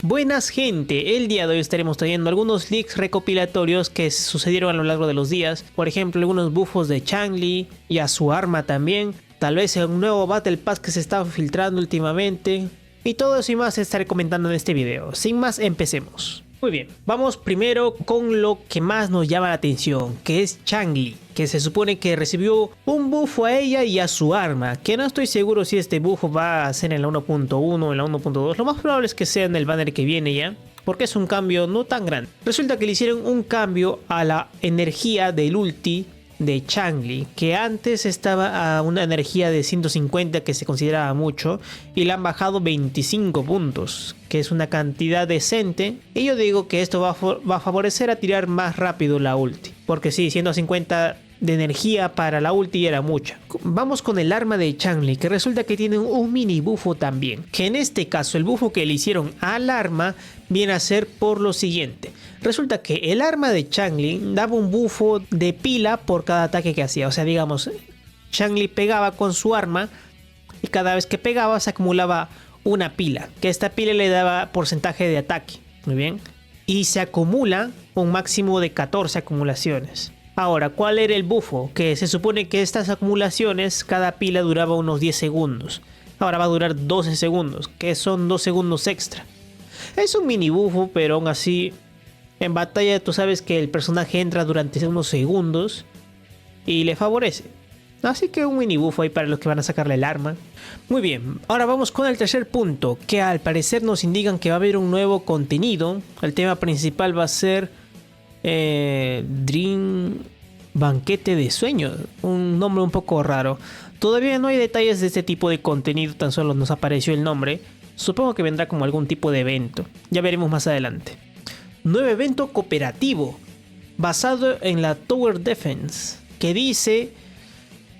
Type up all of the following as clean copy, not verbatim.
Buenas gente, el día de hoy estaremos trayendo algunos leaks recopilatorios que sucedieron a lo largo de los días. Por ejemplo, algunos buffos de Changli y a su arma también. Tal vez un nuevo Battle Pass que se está filtrando últimamente. Y todo eso y más estaré comentando en este video. Sin más, empecemos. Muy bien, vamos primero con lo que más nos llama la atención, que es Changli, que se supone que recibió un buffo a ella y a su arma, que no estoy seguro si este buffo va a ser en la 1.1 o en la 1.2, lo más probable es que sea en el banner que viene ya, porque es un cambio no tan grande. Resulta que le hicieron un cambio a la energía del ulti de Changli, que antes estaba a una energía de 150 que se consideraba mucho, y le han bajado 25 puntos, que es una cantidad decente. Y yo digo que esto va a favorecer a tirar más rápido la ulti, porque sí, 150 de energía para la ulti era mucha. Vamos con el arma de Changli, que resulta que tiene un mini bufo también, que en este caso el bufo que le hicieron al arma viene a ser por lo siguiente. Resulta que el arma de Changli daba un bufo de pila por cada ataque que hacía. O sea, digamos, Changli pegaba con su arma y cada vez que pegaba se acumulaba una pila, que esta pila le daba porcentaje de ataque. Muy bien. Y se acumula un máximo de 14 acumulaciones. Ahora, ¿cuál era el bufo? Que se supone que estas acumulaciones, cada pila duraba unos 10 segundos. Ahora va a durar 12 segundos, que son 2 segundos extra. Es un mini bufo, pero aún así, en batalla tú sabes que el personaje entra durante unos segundos y le favorece. Así que un mini bufo ahí para los que van a sacarle el arma. Muy bien, ahora vamos con el tercer punto, que al parecer nos indican que va a haber un nuevo contenido. El tema principal va a ser Dream Banquete de Sueños, un nombre un poco raro. Todavía no hay detalles de este tipo de contenido, tan solo nos apareció el nombre. Supongo que vendrá como algún tipo de evento, ya veremos más adelante. Nuevo evento cooperativo basado en la Tower Defense, que dice: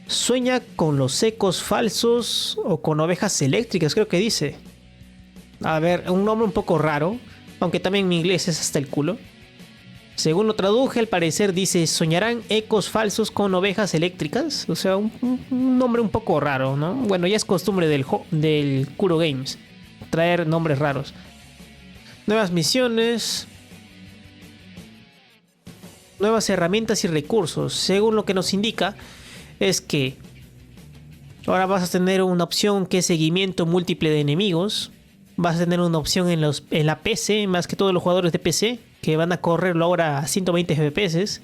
sueña con los ecos falsos o con ovejas eléctricas, creo que dice. A ver, un nombre un poco raro, aunque también mi inglés es hasta el culo. Según lo traduje, al parecer dice: soñarán ecos falsos con ovejas eléctricas. O sea, un nombre un poco raro, ¿no? Bueno, ya es costumbre del Kuro Games traer nombres raros. Nuevas misiones, nuevas herramientas y recursos. Según lo que nos indica, es que ahora vas a tener una opción que es seguimiento múltiple de enemigos. Vas a tener una opción en la PC, más que todos los jugadores de PC, que van a correrlo ahora a 120 FPS.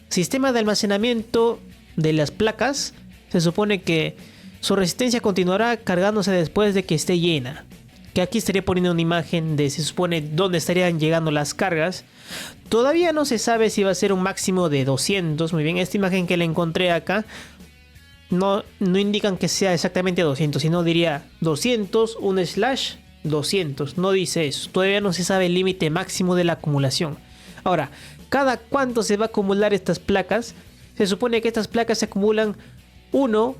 Sistema de almacenamiento de las placas. Se supone que su resistencia continuará cargándose después de que esté llena. Que aquí estaría poniendo una imagen de, se supone, dónde estarían llegando las cargas. Todavía no se sabe si va a ser un máximo de 200. Muy bien, esta imagen que le encontré acá no indican que sea exactamente 200, sino diría 200, un slash 200. No dice eso. Todavía no se sabe el límite máximo de la acumulación. Ahora, ¿cada cuánto se va a acumular estas placas? Se supone que estas placas se acumulan 1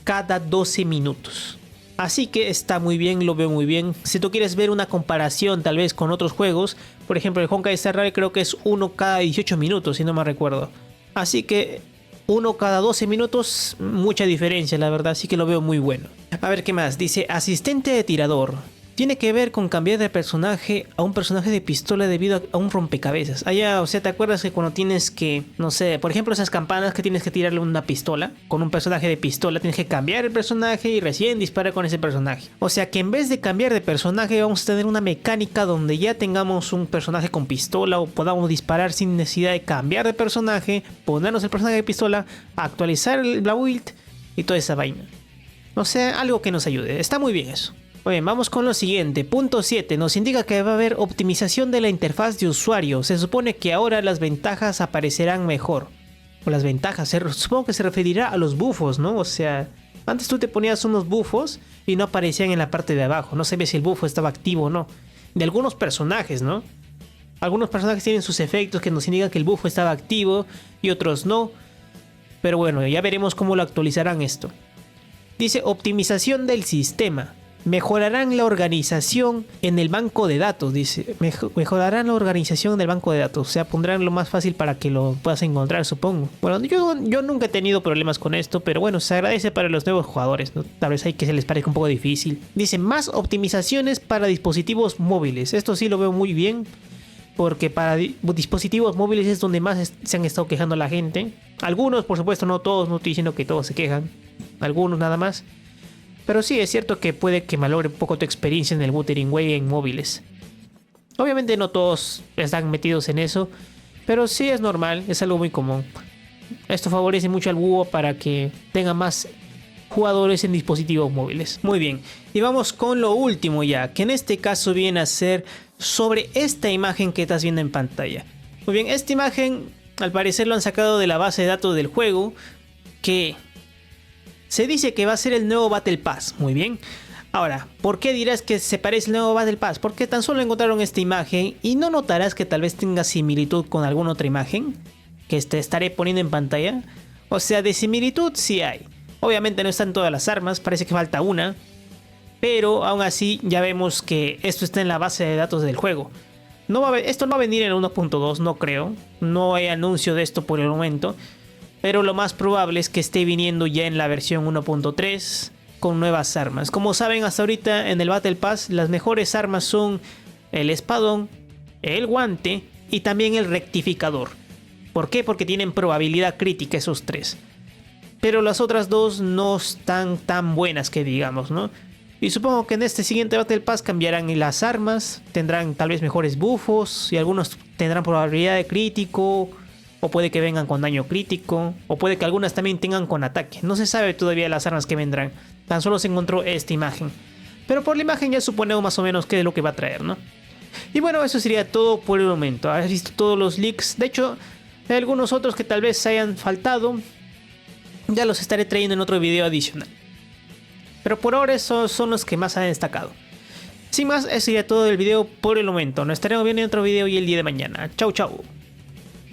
cada 12 minutos. Así que está muy bien, lo veo muy bien. Si tú quieres ver una comparación tal vez con otros juegos, por ejemplo el Honkai Star Rail creo que es 1 cada 18 minutos, si no me recuerdo. Así que 1 cada 12 minutos, mucha diferencia la verdad, así que lo veo muy bueno. A ver qué más, dice asistente de tirador. Tiene que ver con cambiar de personaje a un personaje de pistola debido a un rompecabezas. Allá, o sea, ¿te acuerdas que cuando tienes que, no sé, por ejemplo esas campanas que tienes que tirarle una pistola? Con un personaje de pistola tienes que cambiar el personaje y recién disparar con ese personaje. O sea que en vez de cambiar de personaje vamos a tener una mecánica donde ya tengamos un personaje con pistola o podamos disparar sin necesidad de cambiar de personaje, ponernos el personaje de pistola, actualizar la build y toda esa vaina. O sea, algo que nos ayude. Está muy bien eso. Bien, vamos con lo siguiente. Punto 7. Nos indica que va a haber optimización de la interfaz de usuario. Se supone que ahora las ventajas aparecerán mejor. O las ventajas, supongo que se referirá a los buffos, ¿no? O sea, antes tú te ponías unos buffos y no aparecían en la parte de abajo. No sabías si el buffo estaba activo o no. De algunos personajes, ¿no? Algunos personajes tienen sus efectos que nos indican que el buffo estaba activo y otros no. Pero bueno, ya veremos cómo lo actualizarán esto. Dice optimización del sistema. Mejorarán la organización en el banco de datos, dice. Mejorarán la organización en el banco de datos. O sea, pondrán lo más fácil para que lo puedas encontrar, supongo. Bueno, yo nunca he tenido problemas con esto, pero bueno, se agradece para los nuevos jugadores, ¿no? Tal vez hay que se les parezca un poco difícil. Dice, más optimizaciones para dispositivos móviles. Esto sí lo veo muy bien, porque para dispositivos móviles es donde más se han estado quejando la gente. Algunos, por supuesto, no todos, no estoy diciendo que todos se quejan. Algunos nada más. Pero sí, es cierto que puede que malogre un poco tu experiencia en el Wuthering Way en móviles. Obviamente no todos están metidos en eso, pero sí es normal, es algo muy común. Esto favorece mucho al búho para que tenga más jugadores en dispositivos móviles. Muy bien, y vamos con lo último ya, que en este caso viene a ser sobre esta imagen que estás viendo en pantalla. Muy bien, esta imagen al parecer lo han sacado de la base de datos del juego, que se dice que va a ser el nuevo Battle Pass. Muy bien. Ahora, ¿por qué dirás que se parece al nuevo Battle Pass? Porque tan solo encontraron esta imagen y no notarás que tal vez tenga similitud con alguna otra imagen que te estaré poniendo en pantalla. O sea, de similitud sí hay. Obviamente no están todas las armas, parece que falta una. Pero aún así ya vemos que esto está en la base de datos del juego. Esto no va a venir en 1.2, no creo. No hay anuncio de esto por el momento. Pero lo más probable es que esté viniendo ya en la versión 1.3 con nuevas armas. Como saben, hasta ahorita en el Battle Pass las mejores armas son el espadón, el guante y también el rectificador. ¿Por qué? Porque tienen probabilidad crítica esos tres. Pero las otras dos no están tan buenas que digamos, ¿no? Y supongo que en este siguiente Battle Pass cambiarán las armas, tendrán tal vez mejores buffos y algunos tendrán probabilidad de crítico. O puede que vengan con daño crítico. O puede que algunas también tengan con ataque. No se sabe todavía las armas que vendrán. Tan solo se encontró esta imagen. Pero por la imagen ya suponemos más o menos qué es lo que va a traer, ¿no? Y bueno, eso sería todo por el momento. Has visto todos los leaks. De hecho, hay algunos otros que tal vez hayan faltado. Ya los estaré trayendo en otro video adicional. Pero por ahora esos son los que más han destacado. Sin más, eso sería todo el video por el momento. Nos estaremos viendo en otro video y el día de mañana. Chau, chau.